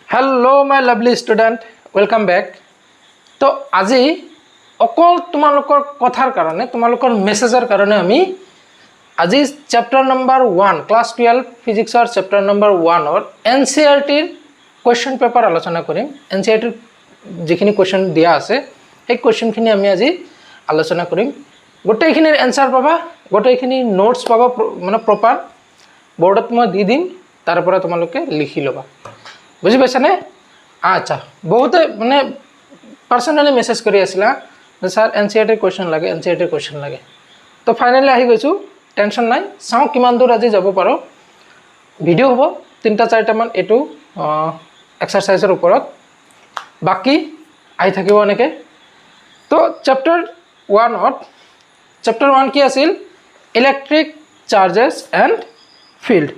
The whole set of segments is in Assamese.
Hello my lovely student welcome back. तो आज अकल तुम्हालोकर कथार कारण तुम्हालोकर मेसेजर कारण आमी आज चैप्टर नम्बर 1 क्लास 12 फिजिक्सर चैप्टर नम्बर 1 और एनसीईआरटी क्वेश्चन पेपर आलोचना करिम। एनसीईआरटी जिखिनि क्वेश्चन दिया आछे সেই क्वेश्चनखिनि आमी आज आलोचना करिम। गोटेइखिनिर एन्सार पाबा, गोटेइखिनि नोट्स पाबा, माने प्रपार बोर्डत मैं दी दिम, तार पर तुम्हालोके लिखि लबा। बुझी पाइछा ने? अच्छा, बहुत माने पर्सनली मेसेज करि आसिला सर एनसीईआरटी क्वेश्चन लागे, एनसीईआरटी क्वेश्चन लागे। तो फाइनली आहि गइछु, टेंशन नाइ, चाও किमान दूर আজি যাব পাৰো। ভিডিও হ'ব 3-4টা মান এটো এক্সাৰসাইজৰ ওপৰত, বাকি আহি থাকিব এনেকে। তো চ্যাপ্টাৰ 1 কি আছিল? ইলেক্ট্ৰিক চাৰ্জেস এন্ড ফিল্ড,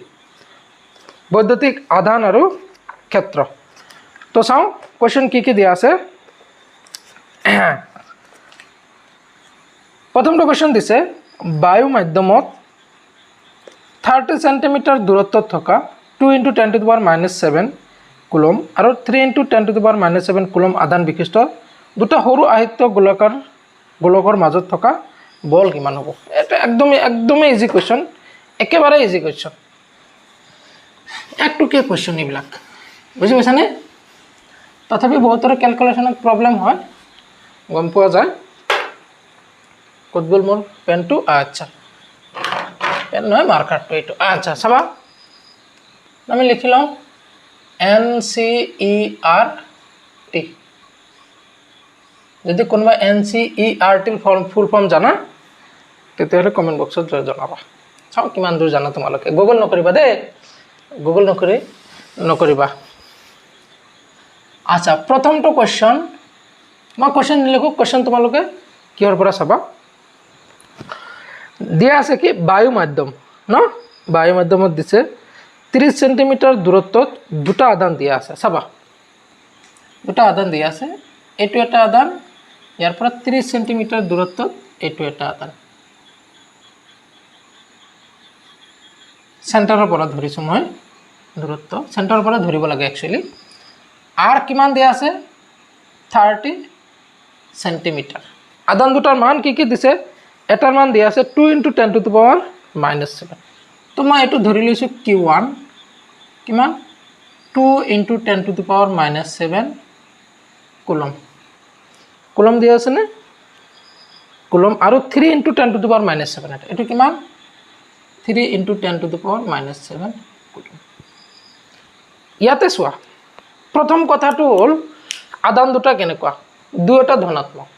বৈদ্যুতিক আধান আৰু ক্ষেত্র। তো চাও কোয়েশ্চন কি দিয়া আছে। প্রথমটো কোয়েশ্চন দিছে বায়ু মাধ্যমত 30 সেন্টিমিটার দূরত্বত থকা 2 × 10⁻⁷ কুলম আৰু 3 × 10⁻⁷ কুলম আধান বিশিষ্ট দুটা সৰু আহিত্য গোলকৰ মাজত থকা বল কিমান হ'ব? এটা একদমই ইজি কোয়েশ্চন, একেবারে ইজি কোয়েশ্চন, একটুকে কোয়েশ্চন এইবিলাক। বুঝি পাইছানে? তথাপি বহুতৰে ক্যালকুলেশনত প্ৰবলেম হয়, গম পোৱা যায়। কত গ'ল মোৰ পেনটো? আচ্ছা, পেন নহয় মাৰ্কাৰটো এইটো। আচ্ছা চাবা, আমি লিখি লওঁ NCERT। যদি কোনোবা NCERT ফুল ফর্ম জানা তেতিয়াহ'লে কমেন্ট বক্সত জনাবা। চাও কিমান দূৰ জানা তোমালোকে। গুগল নকৰিবা দেই, গুগল নকৰিবা। আচ্ছা, প্ৰথমটো কোয়েশ্চন মই কোয়েশ্চন নিলিখো, কোয়েশ্চন তোমালোকে কিহৰ পৰা চাবা। দিয়া আছে কি বায়ু মাধ্যম ন, বায়ু মাধ্যমত দিছে 30 সেন্টিমিটার দূরত্বত দুটা আধান দিয়া আছে। চাবা, দুটা আধান দিয়া আছে, এইটো এটা আধান, ইয়াৰ পৰা 30 সেন্টিমিটাৰ দূৰত্বত এইটো এটা আধান। সেন্টাৰৰ পৰা ধৰিছো মই দূৰত্ব, সেন্টাৰৰ পৰা ধৰিব লাগে একচুয়ালি। আৰ কিমান দিয়া আছে? 30 সেন্টিমিটাৰ। আধান দুটাৰ মান কি দিছে? এটাৰ মান দিয়া আছে 2 × 10⁻⁷। তো মই এইটো ধৰি লৈছো Q1 কিমান? 2 × 10⁻⁷ কুলম। কুলম দিয়া আছে নে? কুলম। আৰু 3 × 10⁻⁷, এইটো কিমান? 3 × 10⁻⁷ কুলম। ইয়াতে চোৱা, প্ৰথম কথাটো হল আধান দুটা কেনেকুৱা, দুটা ধনাত্মক।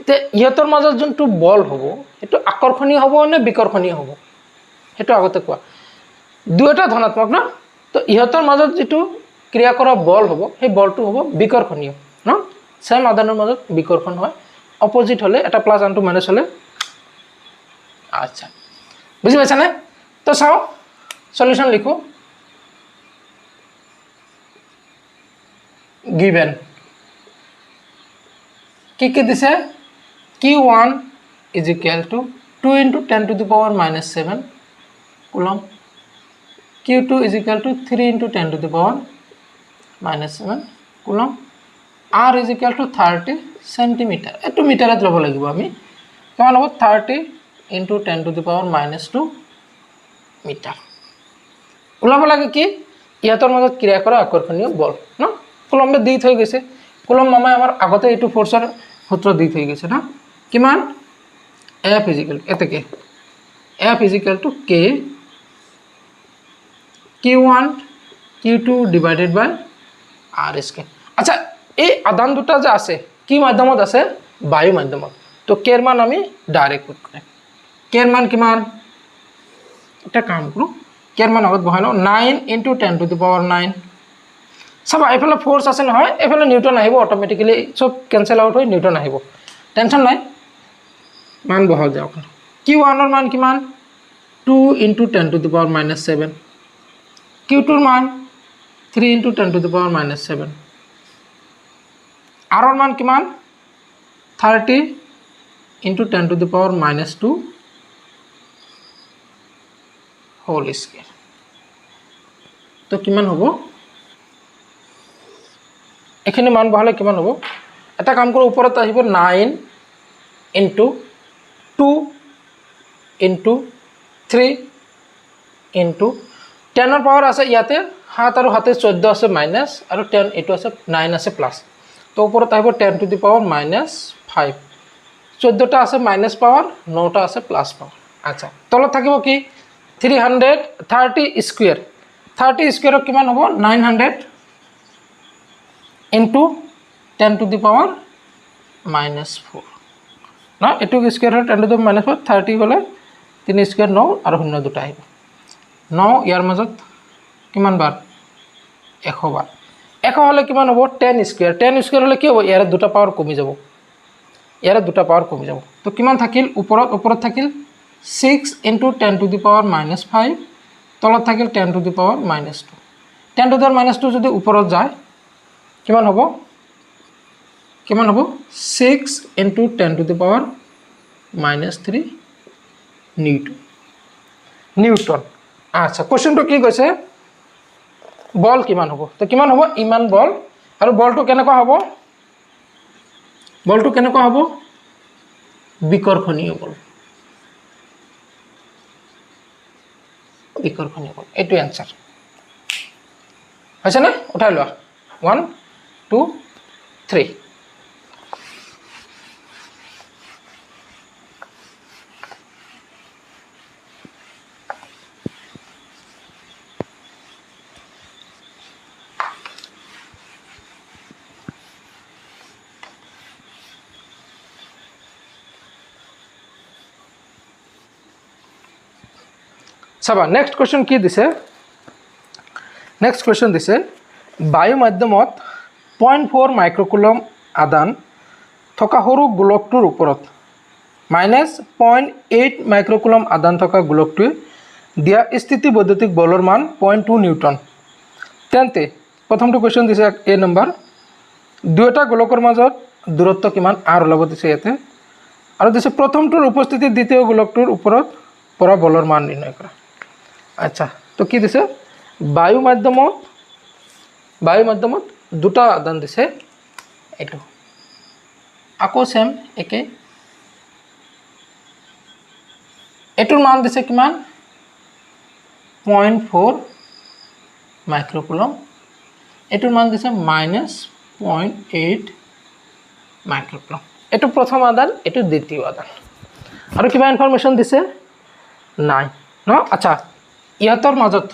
এতিয়া ইহঁতৰ মাজত যোনটো বল হ'ব সেইটো আকৰ্ষণীয় হ'ব নে বিকৰ্ষণীয় হ'ব সেইটো আগতে কোৱা। দুটা ধনাত্মক ন, তো ইহঁতৰ মাজত যেটো ক্ৰিয়া কৰা বল হ'ব সেই বলটো হ'ব বিকৰ্ষণীয় ন। সেম আধানৰ মাজত বিকৰ্ষণ হয়, অপোজিট হলে এটা প্লাস আনটো মাইনাস হলে। আচ্ছা, বুঝি পাইছানে? তো চাও সলিউশন লিখো। given কি দিছে? Q1 is equal to 2 × 10⁻⁷ coulomb, Q2 is equal to 3 × 10⁻⁷ coulomb, R is equal to 30 centimetre. একটু মিটাৰত ল'ব লাগিব আমি। কিমান হ'ব? 30 × 10⁻⁻² মিটার। ওলাব লাগে কি ইহঁতৰ মাজত ক্ৰিয়া কৰা আকৰ্ষণীয় বল ন। কুলমে দি থৈ গৈছে, কুলম মামাই আমাৰ আগতে এইটো ফোৰ্সৰ সূত্র দি থৈ গৈছে না। কিমান? F is equal এতেকে F is equal to K Q1 Q2 divided by R square। আচ্ছা, এই আধান দুটা যে আছে কি মাধ্যমত আছে? বায়ু মাধ্যমত। তো K এর মান আমি ডাইরেক্ট পুট কৰিম। K এৰ মান কিমান? এটা কাম কৰো, K এর মান আগত বহাই লওঁ 9 × 10⁹। চাবা এফালে ফোর্স আছে নহয়, এফালে নিউটন আহিব, অটোমেটিক্যালি সব ক্যান্সেল আউট হৈ নিউটন আহিব, টেনশন নাই। মান বহাও যাওক। Q1 এর মান কিমান? 2 × 10⁻⁷। Q2 এর মান 3 × 10⁻⁷। R এর মান কিমান? 30 × 10⁻² হোল স্কয়ার। তো কিমান হ'ব? এইখিনি মান বহালে কিমান হ'ব এটা কাম কৰোঁ ওপৰত আহিব 9 ইনটু 2 ইনটু 3 ইনটু 10 ৰ পাৱাৰ আছে ইয়াতে 7 আৰু 7 14 আছে মাইনাস আৰু 10 এটো আছে 9 আছে প্লাস তো ওপৰত আহিব 10 টু দি পাৱাৰ -5 14টা আছে মাইনাস পাৱাৰ 9টা আছে প্লাস পাৱাৰ আচ্ছা তলত থাকিব কি 330 স্কয়াৰ 30 স্কয়াৰক কিমান হ'ব 900 ইনটু 10 টু দি পাৱাৰ -4 না এটো স্কয়াৰ হয় 10 টু দি -4 30 হলে 3 স্কয়াৰ 9 আৰু 0 দুটা আহিব 9 ইয়াৰ মাজত কিমান বাৰ 100 বাৰ 100 হলে কিমান হ'ব 10 স্কয়াৰ হলে কি হ'ব ইয়াৰ দুটা পাৱাৰ কমি যাব ইয়াৰ দুটা পাৱাৰ কমি যাব তো কিমান থাকিল ওপৰত থাকিল 6 ইনটু 10 টু দি পাৱাৰ -5 তলত থাকিল 10 to the power -2 10 to the power -2 যদি ওপৰত যায় কিমান হ'ব 6 into 10 to the power -3 Newton আচ্ছা কোশ্চেনটো কি কৈছে বল কিমান হ'ব তো কিমান হ'ব ইমান বল আৰু বলটো কেনেকুৱা হ'ব বিকৰ্ষণীয় বল এটো আনসাৰ হৈছে না উঠাই লোৱা 1 2 3 চাবা নেক্সট কোশ্চেন কি দিছে বায়ু মাধ্যমত 0.4 মাইক্রোকুলম আদান থকা সৰু গোলকটোৰ ওপৰত -0.8 মাইক্ৰোকুলম আদান থকা গোলকটোৱে দিয়া স্থিতি বৈদ্যুতিক বলৰ মান 0.2 নিউটন তেন্তে প্ৰথমটো কোশ্চেন দিছে এ নম্বৰ দুটা গোলকৰ মাজত দূৰত্ব কিমান r ওলাব দিছে ইয়াতে আৰু দিছে প্ৰথমটোৰ উপস্থিতিত দ্বিতীয় গোলকটোৰ ওপৰত পৰা বলৰ মান নিৰ্ণয় কৰা আচ্ছা তো কি দিছে বায়ু মাধ্যমত দুটা আদান দিছে এটো আকৌ সেম একে এটোৰ মান দিছে কিমান 0.4 মাইক্ৰোকুলম এটোৰ মান দিছে -0.8 মাইক্ৰোকুলম এটো প্ৰথম আদান এটো দ্বিতীয় আদান আৰু কিবা ইনফৰমেশন দিছে নাই ন আচ্ছা ইয়াতৰ মাজত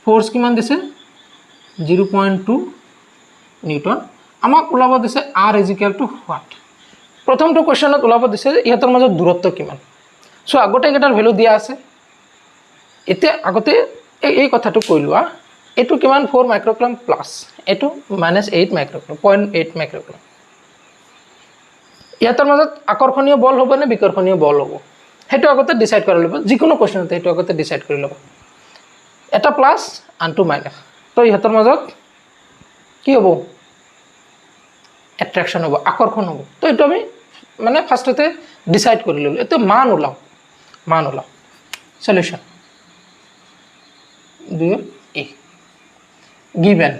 ফোৰ্স কিমান দিছে 0.2 নিউটন আমাক ওলাব দিছে r হোৱাট প্ৰথমটো কোশ্চেনত ওলাব দিছে ইয়াতৰ মাজত দূৰত্ব কিমান সো আগতে এটাৰ ভ্যালু দিয়া আছে এতিয়া আগতে এই কথাটো কৈ লোৱা এটো কিমান 4 মাইক্ৰোকুলম প্লাস এটো -8 মাইক্ৰোকুলম 0.8 মাইক্ৰোকুলম ইয়াতৰ মাজত আকৰ্ষণীয় বল হ'ব নে বিকৰ্ষণীয় বল হ'ব হেটো আগতে ডিসাইড কৰি লব যিকোনো কোশ্চেনতে হেটো আগতে ডিসাইড কৰি লব এটা প্লাস আনটো মাইনাস তো ইহতৰ মাজত কি হ'ব অ্যাট্ৰাকশন হ'ব আকৰ্ষণ হ'ব তো এটো আমি মানে ফাৰ্স্টতে ডিসাইড কৰি ললো এটো মান ওলাও সলিউশন 2 গিভেন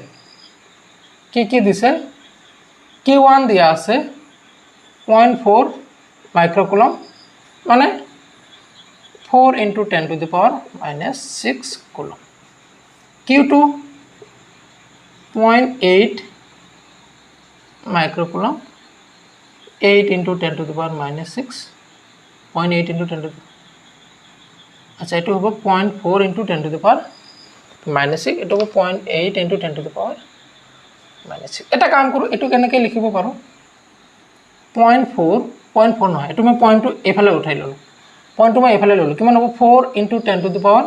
কি দিছে q1 দিয়া আছে 0.4 মাইক্রোকুলম মানে 4 into 10 to the power -6 coulomb q2 0.8 microcoulomb 8 into 10 to the power -6 0.8 into 10 to the আচ্ছা এটো হ'ব 0.4 into 10 to the power -6 এটো হ'ব 0.8 into 10 to the power -6 এটা কাম কৰো এটো কেনেকৈ লিখিব পাৰো 0.4 নহয় এটো মই পইণ্টটো এফালে উঠাই ললো পইণ্টটো মই এফালে ললো কিমান হ'ব 4 into 10 to the power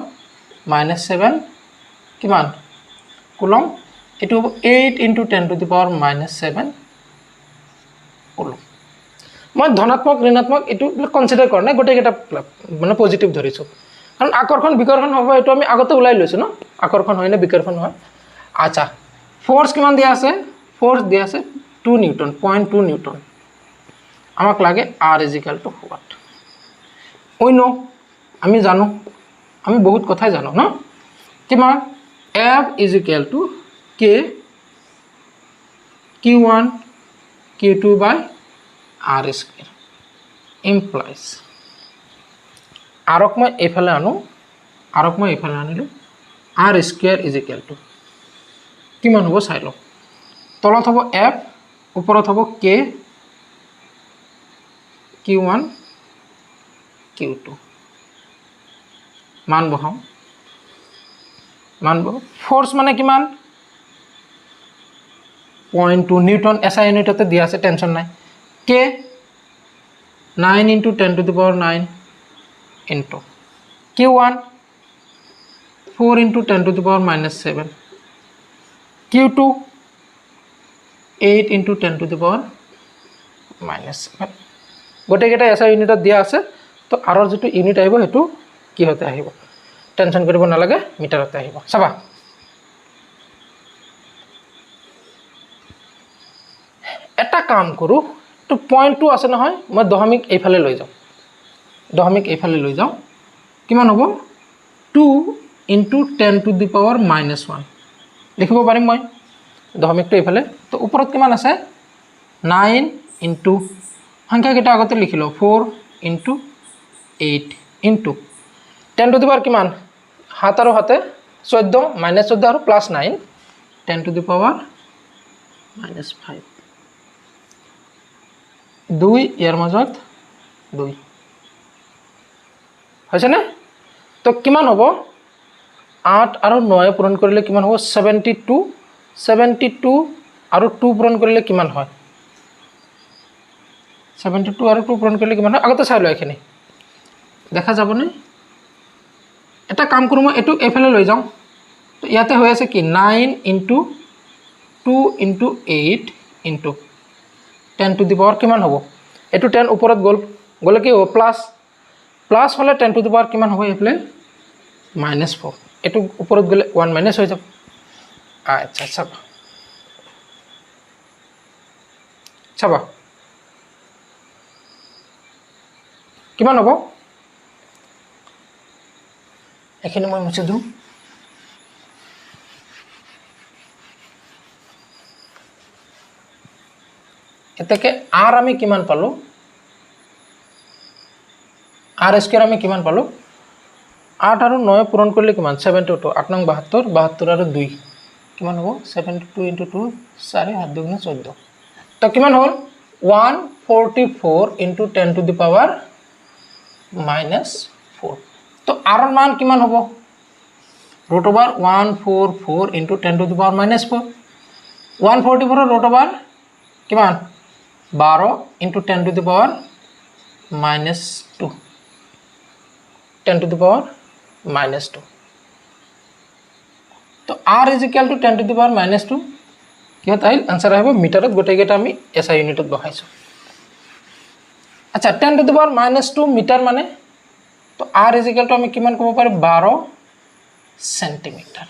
-7 কিমান কুলম এটো হ'ব 8 into 10 to the power -7 coulomb মই ধনাত্মক ঋণাত্মক এটো কনসিডার কৰা নাই গোটেই কেটা মানে পজিটিভ ধৰিছো কাৰণ আকৰ্ষণ বিকৰ্ষণ হ'ব এটো আমি আগতে উলাই লৈছো ন আকৰ্ষণ হয় নে বিকৰ্ষণ হয় আচ্ছা ফোর্স কিমান দিয়া আছে ফোর্স দিয়া আছে 2 নিউটন 0.2 নিউটন আমাক লাগে r what ওই নো আমি জানো আমি বহুত কথাই জানো ন কিমান f k Q1 Q2 by R square implies আরক মই এইফালে আনো আরক মই এইফালে আনিলো R square is equal to কিমান হ'ব চাই লও তলত হ'ব F ওপৰত হ'ব K Q1 Q2 মান বহাও ফোর্স মানে কিমান 0.2 নিউটন SI ইউনিটতে দিয়া আছে টেনশন নাই K 9 into 10 to the power 9 into Q1 4 into 10 to the power minus 7 Q2 8 into 10 to the power minus 7 গোটে কেটা SI ইউনিটত দিয়া আছে তো আৰৰ যেটো ইউনিট আহিব হেতু কি হতে আহিব টেনশন কৰিব নালাগে মিটাৰতে আহিব চাবা এটা কাম কৰো তো পয়েন্ট 2 আছে নহয় মই দশমিক এইফালে লৈ যাও কিমান হ'ব 2 into 10 to the power minus 1 লিখিব পাৰিম মই দশমিকটো এইফালে তো ওপৰত কিমান আছে 9 into সংখ্যা কেটা আগতে লিখিলো 4 into 8 into 10 to the power কিমান হাত আৰু হাতে 14 minus 14 আৰু plus 9 10 to the power minus 5 2 ইয়াৰ মাজত 2 হৈছে না তো কিমান হ'ব 8 আৰু 9 পূৰণ কৰিলে কিমান হ'ব 72 আৰু 2 পূৰণ কৰিলে কিমান হয় 72 আৰু 2 পূৰণ কৰিলে কিমান হয় আগতে চাই লও এখিনি দেখা যাবনে এটা কাম কৰো মই এটু এফালে লৈ যাও তো ইয়াতে হৈ আছে কি 9 into 2 into 8 into 10 to the power কিমান হ'ব এটু 10 ওপৰত গলে কি হ'ব প্লাস হলে 10 to the power কিমান হ'ব এফালে -4 এটু ওপৰত গলে 1 মাইনাস হৈ যাব আচ্ছা চাবা কিমান হ'ব এখানে মই মুছে দিও এটাকে আর আমি কিমান পালো আর স্কয়ার আমি কিমান পালো 8 আৰু 9 পূৰণ কৰিলে কিমান 72 8 নং 72 72 আৰু 2 কিমান হ'ব 72 into 2 4 7 2 14 তো কিমান হ'ল 144 into 10 to the power -4 তো r এর মান কিমান হ'ব root over 144 into 10 to the power -4 144 এর root over কিমান 12 into 10 to the power -2 10 to the power -2 তো r is equal to 10 to the power -2 কি হত আইল आंसर আহিব মিটাৰত গোটে গেটা আমি SI ইউনিটত বহাইছো আচ্ছা 10 to the power -2 মিটার মানে তো r is equal to আমি কিমান কব পারি 12 সেন্টিমিটার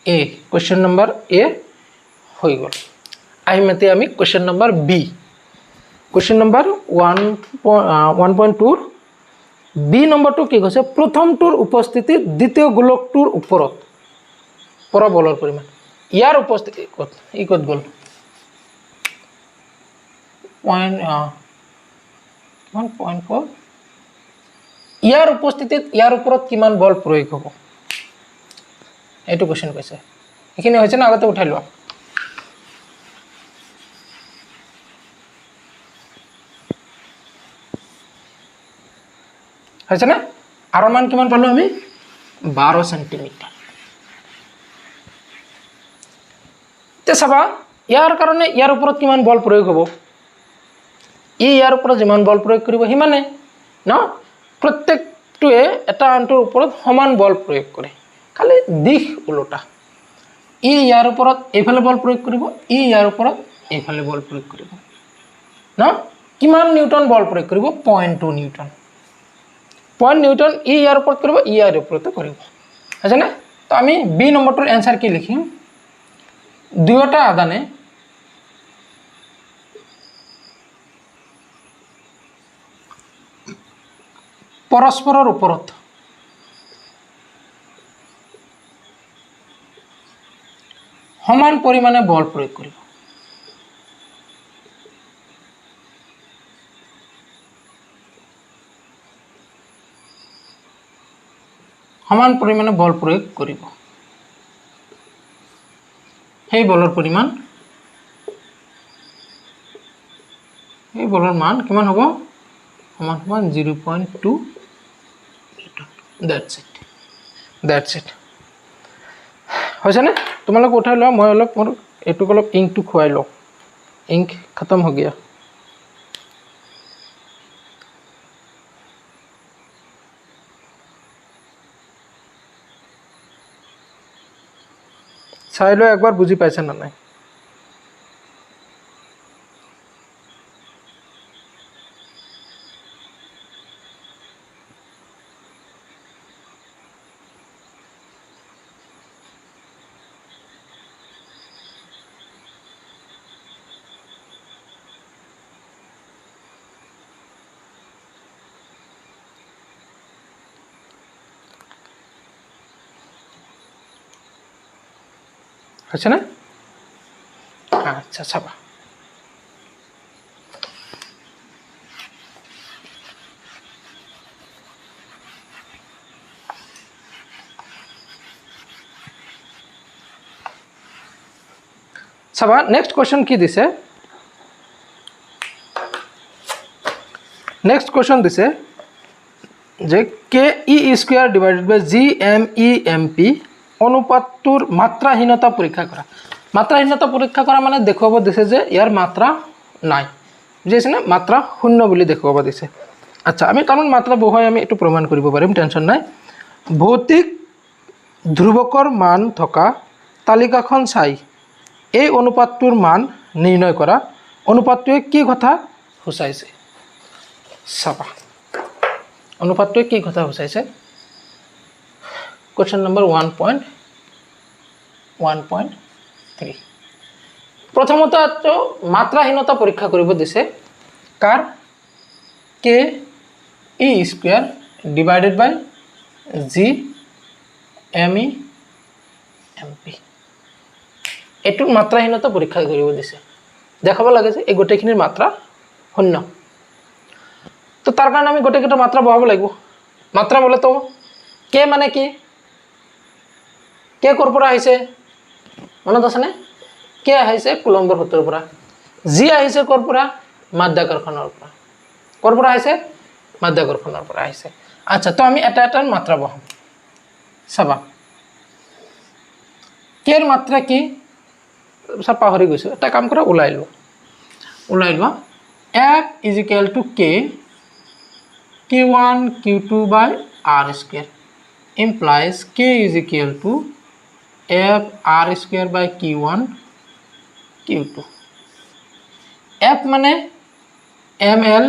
এ কোশ্চেন নাম্বার এ হই গল আহিমতে আমি question number B question number 1.2 B নম্বৰটো কি কৈছে প্ৰথমটোৰ উপস্থিতি দ্বিতীয় গোলকটোৰ ওপৰত পৰা বলৰ পৰিমাণ ইয়াৰ উপস্থিতি কত গল 1.4 ইয়াৰ উপস্থিতিত ইয়াৰ ওপৰত কিমান বল প্ৰয়োগ হ'ব এটো কোশ্চেন কৈছে এখিনি হৈছে না আগতে উঠাই লোৱা হৈছে না আৰ মান কিমান পালো আমি 12 সেন্টিমিটাৰ তে চাবা ইয়াৰ কাৰণে ইয়াৰ ওপৰত কিমান বল প্ৰয়োগ হ'ব ইয়াৰ ওপৰত যিমান বল প্ৰয়োগ কৰিব হিমানে ন প্ৰত্যেকটোৱে এটা আনটোৰ ওপৰত সমান বল প্ৰয়োগ কৰে খালি দিশ উল্টা ইয়াৰ ওপৰত এইফালে বল প্ৰয়োগ কৰিব ইয়াৰ ওপৰত এইফালে বল প্ৰয়োগ কৰিব ন কিমান নিউটন বল প্ৰয়োগ কৰিব 0.2 নিউটন 0 নিউটন ইয়াৰ ওপৰত কৰিব ইয়াৰ ওপৰতে কৰিব আছে না তো আমি বি নম্বৰটোৰ आंसर কি লিখিম দুয়োটা আদানে পৰস্পৰৰ ওপৰত সমান পৰিমাণে বল প্ৰয়োগ কৰিব। সমান পৰিমাণে বল প্ৰয়োগ কৰিব। সেই বলৰ পৰিমাণ, এই বলৰ মান কিমান হ'ব? সমান সমান 0.2 নিউটন। দ্যাটছ ইট হৈছেনে? তোমালোক উঠাই লোৱা, মই অলপ মোৰ এইটোক অলপ ইংকটো খুৱাই লওঁ। ইংক খতম হৈ গয়া। চাই লৈ একবাৰ বুজি পাইছে না নাই? হৈছে না? আচ্ছা চাবা। চাবা নেক্সট কোয়েশ্চন কি দিছে? নেক্সট কোয়েশ্চন দিছে যে K E square divided by G M E M P অনুপাতটোৰ মাত্ৰাহীনতা পৰীক্ষা কৰা। মাত্ৰাহীনতা পৰীক্ষা কৰা মানে দেখুৱাব দিছে যে ইয়াৰ মাত্ৰা নাই, বুজিছে না? মাত্ৰা শূন্য বুলি দেখুৱাব দিছে। আচ্ছা, আমি কাৰণ মাত্ৰা বহুৱাই আমি এইটো প্ৰমাণ কৰিব পাৰিম, টেনশ্যন নাই। ভৌতিক ধ্ৰুৱকৰ মান থকা তালিকাখন চাই এই অনুপাতটোৰ মান নিৰ্ণয় কৰা। অনুপাতটোৱে কি কথা সূচাইছে? চাবা অনুপাতটোৱে কি কথা সূচাইছে? Question number 1.1.3 প্ৰথমত মাত্ৰাহীনতা পৰীক্ষা কৰিব দিছে। কাৰ? K E square divided by G M E M P এইটোৰ মাত্ৰাহীনতা পৰীক্ষা কৰিব দিছে। দেখাব লাগে যে এই গোটেইখিনিৰ মাত্ৰা শূন্য। তো তাৰ কাৰণে আমি গোটেইকেইটা মাত্ৰা বহাব লাগিব। মাত্ৰা বলে তো কে মানে কি? কে ক'ৰ পৰা আহিছে মনত আছেনে? কে আহিছে কুলম্বৰ সূত্ৰৰ পৰা। জি আহিছে ক'ৰ পৰা? মাধ্যাকৰ্ষণৰ পৰা। ক'ৰ পৰা আহিছে? মাধ্যাকৰ্ষণৰ পৰা আহিছে। আচ্ছা, তো আমি এটা এটা মাত্ৰা বহাম। চাবা কেৰ মাত্ৰা কি? সব পাহৰি গৈছো। এটা কাম কৰা, ওলাই লোৱা F is equal to K Q1 Q2 by R square implies K is equal to F R square by Q1 Q2. F মানে ml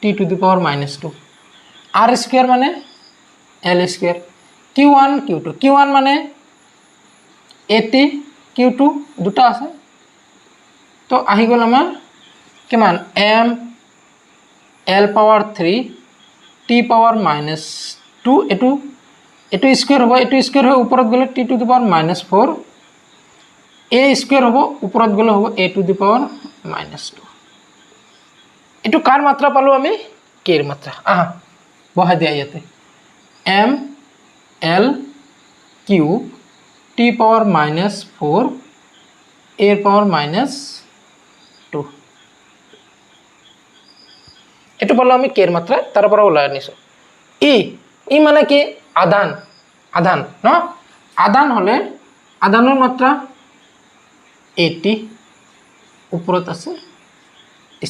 t to the power minus 2, R square মানে L square, Q1 Q2, Q1 মানে AT Q2 দুটা আছে। তো আহি গ'ল আমাৰ কিমান? m L power 3 t power minus 2, এটো স্কয়ার হ'ব, এটো স্কয়ার হৈ ওপৰত গ'লে t to the power minus 4, a square হ'ব ওপৰত গ'লে হ'ব a to the power minus 2। এটো কাৰ মাত্ৰা পালো আমি? কেৰ মাত্ৰা। আহা বহাই দিয়া ইয়াতে m L cube t power minus 4 a power minus 2 এটো পালো আমি কেৰ মাত্ৰা। তাৰ পৰা ওলাই আনিছো ই মানে কি? আধান ন? আধান হলে আধানৰ মাত্ৰা 80, ওপৰত আছে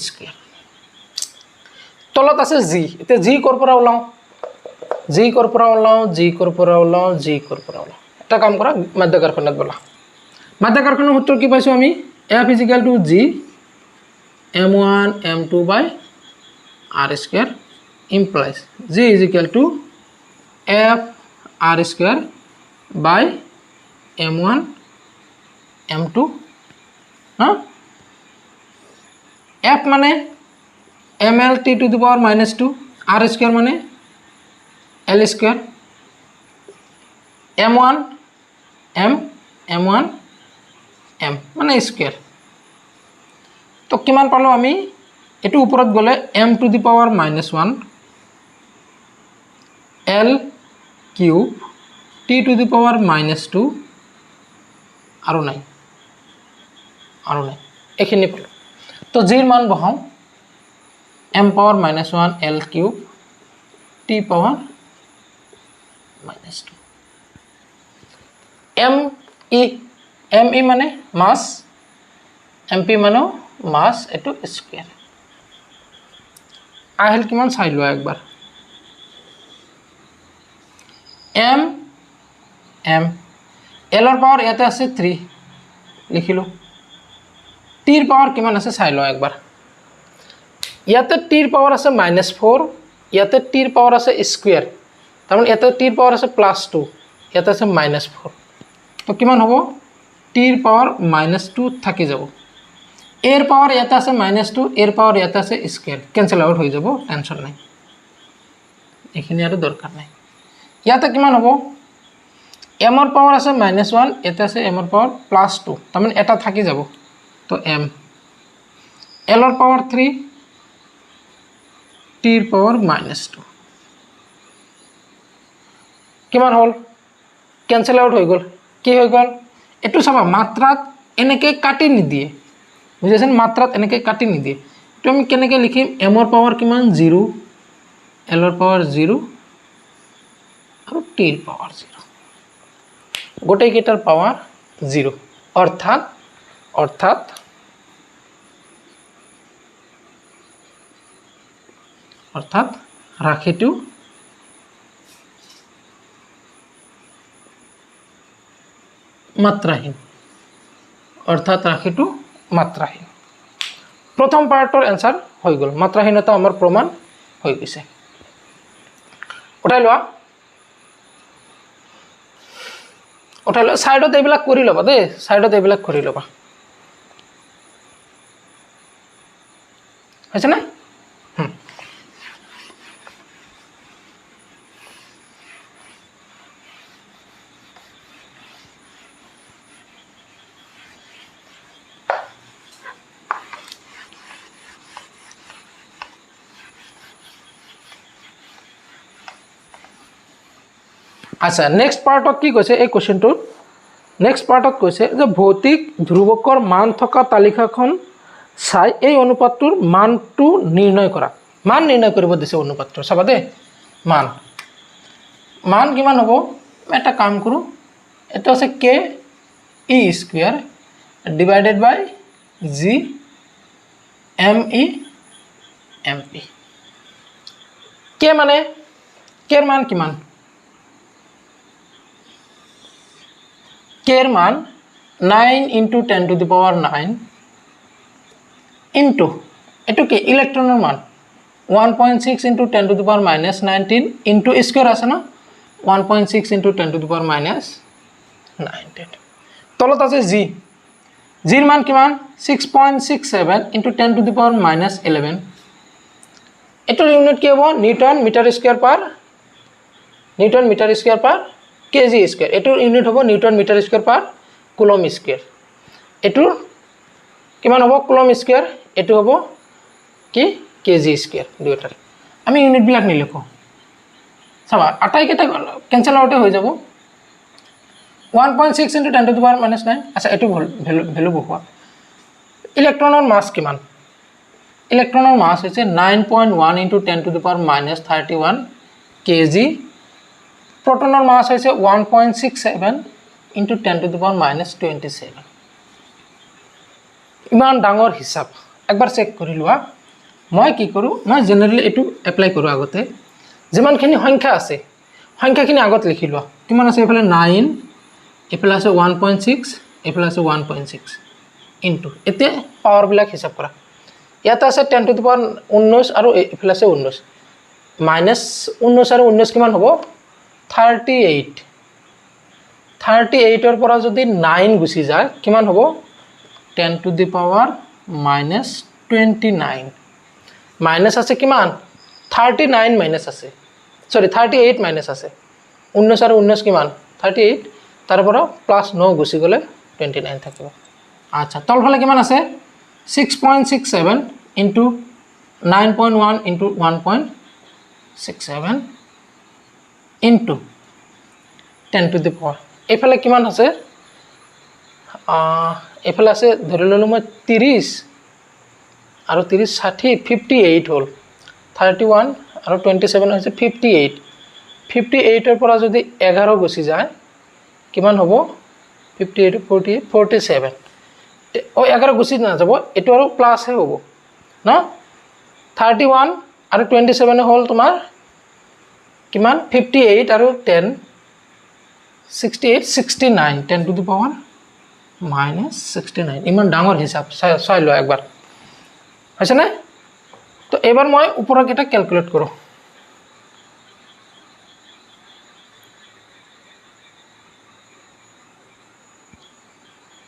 স্কয়াৰ, তলত আছে জি। এতিয়া জি ক'ৰ পৰা ওলাও? এটা কাম কৰা, মাধ্যাকৰ্ষণত বলা। মাধ্যাকৰ্ষণৰ সূত্ৰ কি পাইছো আমি? F is equal to G m1 m2 by R square implies G is equal to F R square by m1 m2 না? F মানে ml t to the power minus 2, R square মানে L square, m1 m m1 m মানে স্কয়াৰ তো কিমান পালো আমি এটো উপৰত গলে m to the power -1 l cube t to the power -2 আৰু নাই এখিনি পালো তো জিৰ মান বহাও m power -1 l cube t power -2 m e মানে মাস mp মানে মাস এটো স্কয়াৰ আহিল কিমান চাই লোৱা একবাৰ m l ৰ পাৱাৰ ইয়াতে আছে 3 লিখিলো t ৰ পাৱাৰ কিমান আছে চাই লোৱা একবাৰ ইয়াতে t ৰ পাৱাৰ আছে -4 ইয়াতে t ৰ পাৱাৰ আছে স্কয়াৰ তাৰমানে ইয়াতে t ৰ পাৱাৰ আছে +2 ইয়াতে আছে -4 তো কিমান হ'ব t ৰ পাৱাৰ -2 থাকি যাব a ৰ পাৱাৰ ইয়াতে আছে -2 a ৰ পাৱাৰ ইয়াতে আছে স্কয়াৰ কেনসেল আউট হৈ যাব টেনশন নাই এখিনি আৰু দৰকাৰ নাই ইয়াতে কিমান হ'ব m ৰ পাৱাৰ আছে -1 ইয়াতে আছে m ৰ পাৱাৰ +2 তাৰমানে এটা থাকি যাব তো m l ৰ পাৱাৰ 3 t ৰ পাৱাৰ -2 কিমান হল কেনসেল আউট হৈ গল কি হৈ গল এটো চাবা মাত্ৰাত এনেকে কাটি নিদিয়ে বুজিছেন মাত্ৰাত এনেকে কাটি নিদিয়ে তো আমি কেনেকে লিখিম m ৰ পাৱাৰ কিমান 0 l ৰ পাৱাৰ 0 আৰু t ৰ পাৱাৰ 0 গোটেই কেটাৰ পাৱাৰ 0 অৰ্থাৎ ৰাখিটো মাত্ৰাহীন প্ৰথম পাৰ্টৰ आंसर হৈ গল মাত্ৰাহীনতা আমাৰ প্ৰমাণ হৈ গৈছে উঠাই লোৱা সাইডত এইবিলাক কৰি লবা দে সাইডত এইবিলাক কৰি লবা হৈছে না আচ্ছা নেক্সট পাৰ্টত কি কৈছে এই কোশ্চেনটো নেক্সট পাৰ্টত কৈছে যে ভৌতিক ধ্ৰুৱকৰ মান থকা তালিকাখন চাই এই অনুপাতটোৰ মানটো নিৰ্ণয় কৰা মান নিৰ্ণয় কৰিব দিছে অনুপাতটো চাবা দে মান কিমান হ'ব এটা কাম কৰো এটা আছে k e স্কয়াৰ ডিভাইডেড বাই g m e mp k মানে k এর মান কিমান k এর মান 9 into 10 to the power 9 into এটো কি ইলেক্ট্রনের মান 1.6 into 10 to the power minus 19 into square আছে না 1.6 into 10 to the power minus 19 তলত আছে g এর মান কিমান 6.67 into 10 to the power minus 11 এটোর ইউনিট কি হবে newton metre square per kg square এটোর ইউনিট হবে newton metre square per coulomb square এটোর কিমান হবে কুলম স্কয়ার এটো হবে কি kg স্কয়ার দুইটার আমি ইউনিট বিলাক নিলিখো চাবা আটাই কেটা ক্যান্সেল আউট হৈ যাব 1.6 into 10 to the power minus 9 আচ্ছা এটো ভ্যালু বহুৱা ইলেক্ট্ৰনৰ মাস কিমান ইলেক্ট্ৰনৰ মাস হৈছে 9.1 into 10 to the power minus 31 kg protonor mass is 1.67 into 10 to the power minus 27 ইমান ডাঙৰ হিসাব একবাৰ চেক কৰি লোৱা মই কি কৰো মই জেনাৰেলি এটো এপ্লাই কৰো আগতে যিমানখিনি সংখ্যা আছে সংখ্যাখিনি আগত লিখি লোৱা কিমান আছে এফালে 9 এফালে আছে 1.6 এফালে আছে 1.6 ইনটু এতে পাৱাৰ বিলাক হিসাব কৰা ইয়াত আছে 10 to the power 19 আৰু এফালে আছে 19 মাইনাস 19 আৰু 19 কিমান হ'ব 38 এৰ পৰা যদি 9 গুছি যায় কিমান হ'ব 10 to the power minus 29 minus আছে কিমান 39 মাইনাস আছে সরি 38 মাইনাস আছে 19 আৰু 19 কিমান 38 তাৰ পৰা প্লাস 9 গুছি গলে 29 থাকিব আচ্ছা তলফালে কিমান আছে 6.67 into 9.1 into 1.67 into 10 to the power এইফালে কিমান আছে এইফালে আছে ধৰি ললোঁ মই 30 আৰু 30 60 58 হ'ল 31 আৰু 27 হৈছে 58 58 পৰা যদি 11 গুচি যায় কিমান হ'ব 58 48 47 ও 11 গুচি নাযাব এটো আৰু প্লাস হে হ'ব না 31 আৰু 27 হ'ল তোমাৰ কিমান 58 আৰু 10 68 69 10 টু দি পাৱাৰ -69 ইমান ডাঙৰ হিসাব চাই লো একবাৰ হৈছে না তো এবাৰ মই ওপৰৰ কেটা ক্যালকুলেট কৰো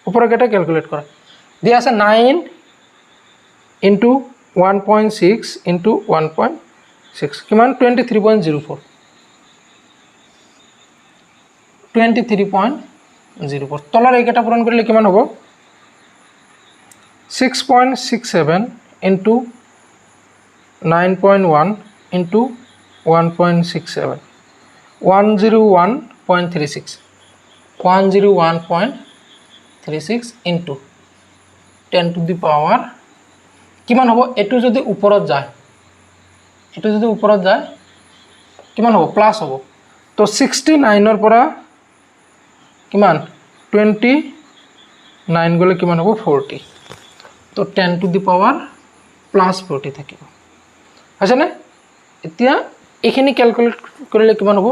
ওপৰৰ কেটা ক্যালকুলেট কৰা দিয়া আছে 9 ইনটু 1.6 ইনটু 1.6 কিমান 23.04 23.04 তলৰ এই কেটা পূৰণ কৰিলে কিমান হ'ব 6.67 into 9.1 into 1.67 101.36 101.36 into 10 to the power কিমান হ'ব এটো যদি ওপৰত যায় কিমান হ'ব প্লাস হ'ব তো 69 ৰ পৰা কিমান 29 গলে কিমান হ'ব 40 তো 10 টু দি পাৱাৰ +40 থাকিব আছে না এতিয়া এখিনি ক্যালকুলেট কৰিলে কিমান হ'ব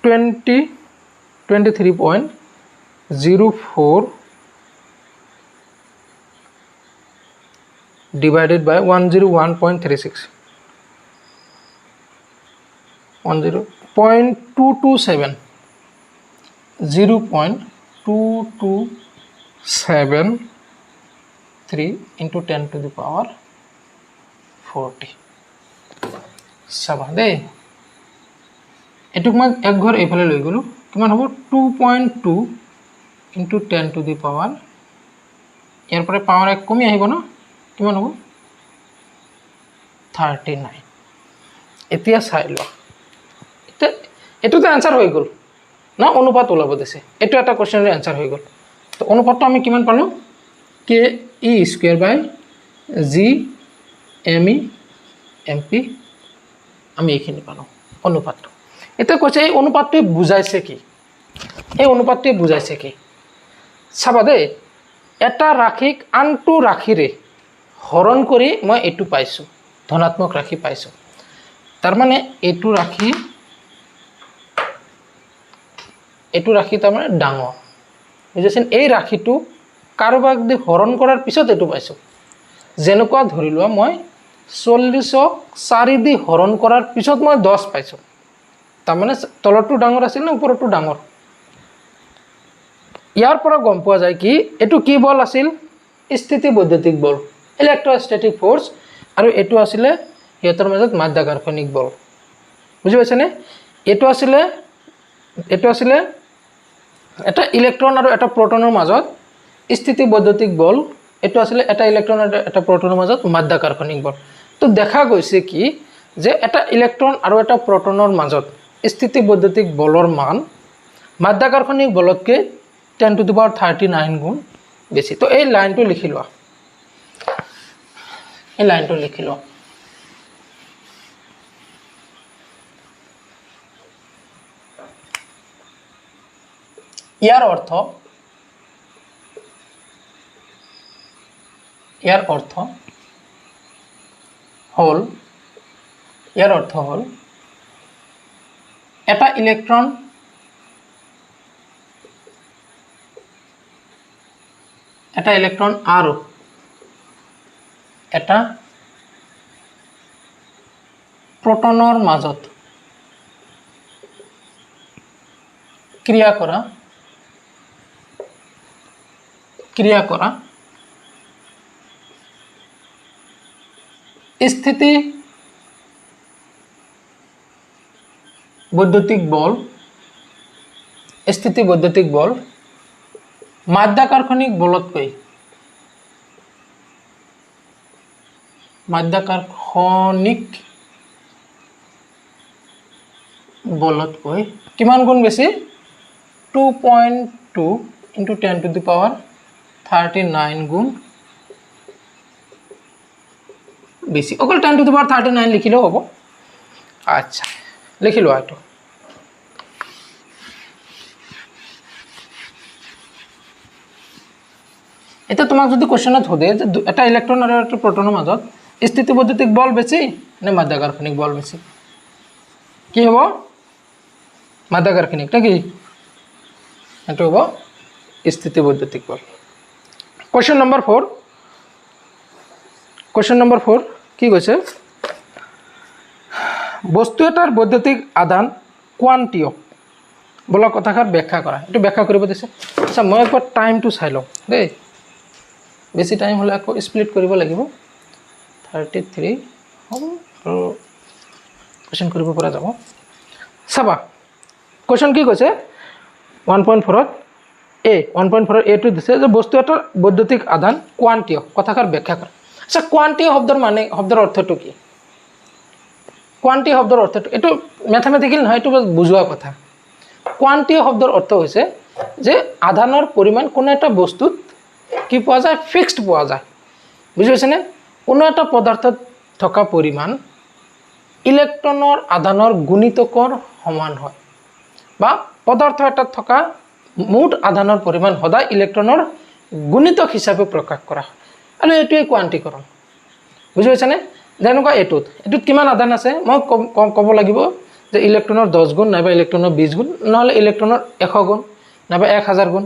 23.04 divided by 101.36 0.227 0.2273 into 10 to the power 40 সাবা দে এটুক মই এক ঘৰ এইফালে লৈ গলো কিমান হ'ব 2.2 into 10 to the power ইয়াৰ পৰা পাৱাৰ এক কমি আহিব না কিমান হ'ব 39 এতিয়া চাই লো এটোতে आंसर হৈ গল না অনুপাত ওলাব দিছে এটো এটা কোশ্চেনৰ आंसर হৈ গল তো অনুপাতটো আমি কিমান পালো কে ই স্কয়ার বাই জি এম ই এমপি আমি এইখিনি পালো অনুপাতটো এটা কৈছে এই অনুপাতটো বুজাইছে কি এই অনুপাতটো বুজাইছে কি চাবা দে এটা ৰাখিক আনটো ৰাখিৰে হৰণ কৰি মই এটু পাইছো ধনাত্মক ৰাখি পাইছো তাৰ মানে এটু ৰাখি তাৰমানে ডাঙৰ বুজিছেন এই ৰাখিটো কাৰোবাক দি হৰণ কৰাৰ পিছত এটু পাইছো যেনেকুৱা ধৰি লোৱা মই 40ক 4 দি হৰণ কৰাৰ পিছত মই 10 পাইছো তাৰমানে তলৰটো ডাঙৰ আছিল না ওপৰটো ডাঙৰ ইয়াৰ পৰা গম পোৱা যায় কি এটু কি বল আছিল স্থিতি বৈদ্যুতিক বল ইলেক্ট্ৰোস্ট্যাটিক ফোৰ্স আৰু এটু আছিল ইহঁতৰ মাজত মাধ্যাকৰ্ষণিক বল বুজি পাইছানে এটু আছিল এটা ইলেক্ট্ৰন আৰু এটা প্ৰটনৰ মাজত স্থিতি বৈদ্যুতিক বল এটু আছিল এটা ইলেক্ট্ৰন আৰু এটা প্ৰটনৰ মাজত মাধ্যাকৰ্ষণিক বল তো দেখা গৈছে কি যে এটা ইলেক্ট্ৰন আৰু এটা প্ৰটনৰ মাজত স্থিতি বৈদ্যুতিক বলৰ মান মাধ্যাকৰ্ষণিক বলতকৈ 10 to the power 39 গুণ বেছি তো এই লাইনটো লিখি লোৱা ইয়াৰ অৰ্থ হল এটা ইলেক্ট্ৰন আৰু এটা প্ৰটনৰ মাজত ক্ৰিয়া কৰা স্থিতি বৈদ্যুতিক বল মাধ্যাকৰ্ষণিক বলতকৈ মাধ্যাকৰ্ষণিক বলতকৈ কিমান গুণ বেছি 2.2 into 10 to the power 39 গুণ বেছি অকল 10 to the power 39 লিখিলেও হ'ব আচ্ছা লিখিলো এইটো এটা তোমাক যদি কোশ্চেনত সোধে যে এটা ইলেক্ট্ৰন আৰু এটা প্ৰটনৰ মাজত স্থিতিবৈদ্যুতিক বল বেছি নে মাধ্যাকৰ্ষণিক বল বেছি কি হ'ব মাধ্যাকৰ্ষণিক কি এটো হ'ব স্থিতিবৈদ্যুতিক বল কোশ্চেন নম্বৰ 4 কি কৈছে বস্তু এটাৰ বৈদ্যুতিক আধান কোৱান্টিয় বলৰ কথাষাৰ ব্যাখ্যা কৰা এটো ব্যাখ্যা কৰিব দিছে আচ্ছা মই একবাৰ টাইমটো চাই লওঁ দেই বেছি টাইম হলে আকৌ স্প্লিট কৰিব লাগিব 33 হ'ব আৰু কোশ্চেন কৰিব পৰা যাব চাবা কোশ্চেন কি কৈছে 1.4 ত a 1.4 ৰ a টো দিছে যে বস্তু এটাৰ বৈদ্যুতিক আধান কোৱান্টিয় কথাষাৰ ব্যাখ্যা কৰা আচ্ছা কোৱান্টিয় শব্দৰ মানে শব্দৰ অৰ্থটো কি কোৱান্টিয় শব্দৰ অৰ্থটো এটো ম্যাথমেটিক্যাল নহয় এটো বুজোৱা কথা কোৱান্টিয় শব্দৰ অৰ্থ হৈছে যে আধানৰ পৰিমাণ কোন এটা বস্তুত কি পোৱা যায় ফিক্সড পোৱা যায় বুজিছেনে কোনো এটা পদাৰ্থত থকা পৰিমাণ ইলেক্ট্ৰনৰ আধানৰ গুণিতকৰ সমান হয় বা পদাৰ্থ এটাত থকা মুঠ আধানৰ পৰিমাণ সদায় ইলেক্ট্ৰনৰ গুণিতক হিচাপে প্ৰকাশ কৰা হয় আৰু এটোই কোৱান্টিকৰণ বুজিছেনে যেনেকুৱা এটোত কিমান আধান আছে মই ক'ব লাগিব যে ইলেক্ট্ৰনৰ 10 গুণ নাইবা ইলেক্ট্ৰনৰ 20 গুণ নহলে ইলেক্ট্ৰনৰ 100 গুণ নাইবা 1000 গুণ